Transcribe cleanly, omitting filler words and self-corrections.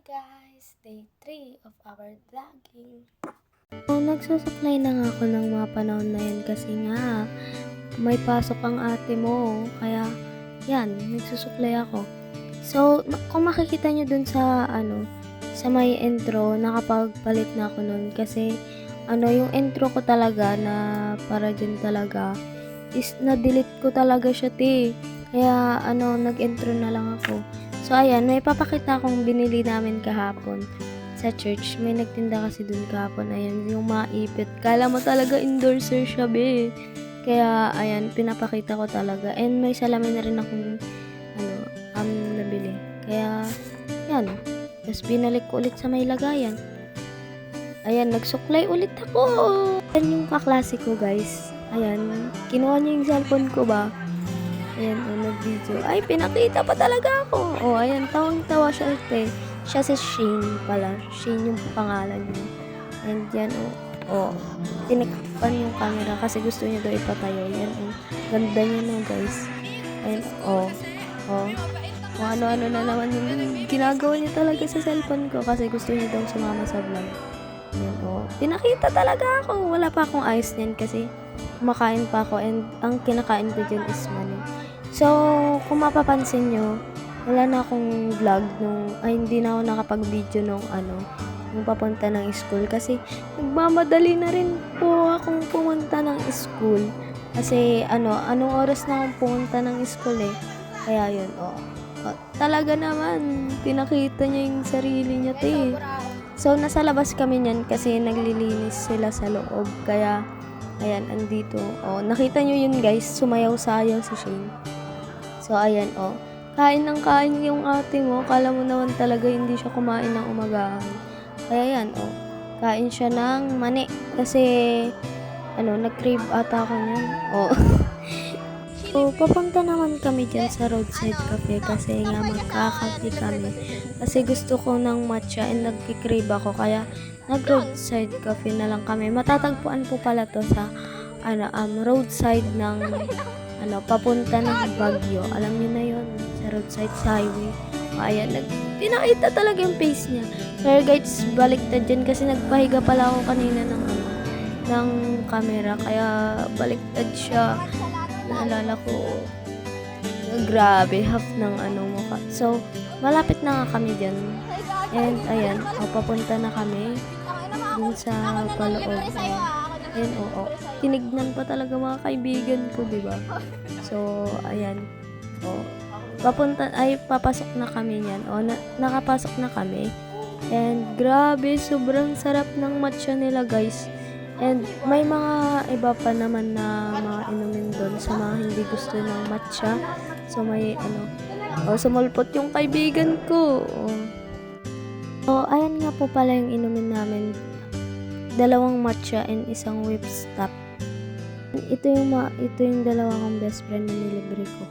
guys! Day 3 of our vlogging. Nagsusuklay na nga ako ng mga panahon na yan kasi nga may pasok ang ate mo. Kaya yan, nagsusuklay ako. So, kung makikita nyo dun sa sa may intro, nakapagpalit na ako nun kasi yung intro ko talaga na para dyan talaga is na-delete ko talaga siya Kaya nag-intro na lang ako. So ayan, may papakita akong binili namin kahapon sa church. May nagtinda kasi dun kahapon. Ayan, yung mga ipit. Kala mo talaga endorser siya, be. Kaya ayan, pinapakita ko talaga. And may salamin na rin akong nabili. Kaya yan. Tapos binalik ko ulit sa may lagayan. Ayan, nagsuklay ulit ako. Ayan yung kaklase ko, guys. Ayan, kinuha niya yung cellphone ko ba? Ayan, nag-video. Ay, pinakita pa talaga ako. Ayan, tawang-tawa siya Siya si Shane pala. Shane yung pangalan niya. And yan, tinikpan yung camera kasi gusto niya daw ipatayo. Yan, ganda niya no, guys. And, kung ano-ano na naman yung ginagawa niya talaga sa cellphone ko kasi gusto niya daw sumama sa vlog. Yan, pinakita talaga ako. Wala pa akong ayos niyan kasi kumakain pa ako and ang kinakain ko dyan is money. So, kung mapapansin nyo, wala na akong vlog hindi na ako nakapag-video nung papunta ng school kasi nagmamadali na rin po akong pumunta ng school. Kasi anong oras na akong pumunta ng school Kaya yun, talaga naman, pinakita niya yung sarili niya So, nasa labas kami niyan kasi naglilinis sila sa loob. Kaya, ayan, andito. Nakita nyo yun, guys. Sumayaw-sayaw si Shane. So, ayan, kain ng kain yung ate mo. Kala mo naman talaga hindi siya kumain ng umagahan. Kaya yan, kain siya ng mani. Kasi, nag-crave ata ako niyan. So, papunta naman kami dyan sa roadside cafe kasi nga magkakape kami. Kasi gusto ko ng matcha and nagki-crave ako. Kaya, nag-roadside cafe na lang kami. Matatagpuan po pala to sa roadside ng papunta ng Baguio. Alam niyo na yun, sa roadside sa highway. Ayan, pinakita talaga yung face niya. Pero guys, baliktad dyan kasi nagpahiga pala ako kanina ng camera. Kaya baliktad siya. Naalala ko, grabe, half ng mukha. So, malapit na nga kami dyan. And ayan, papunta na kami dun sa paloob. Ayan, tinignan pa talaga mga kaibigan ko, diba? So, ayan. Papasok na kami niyan. Nakapasok na kami. And grabe, sobrang sarap ng matcha nila, guys. And may mga iba pa naman na mga inumin doon sa mga hindi gusto ng matcha. So, may sumulpot yung kaibigan ko. So, ayan nga po pala yung inumin namin. 2 matcha and 1 whip stop. Ito yung dalawa kong best friend na nilibre ko.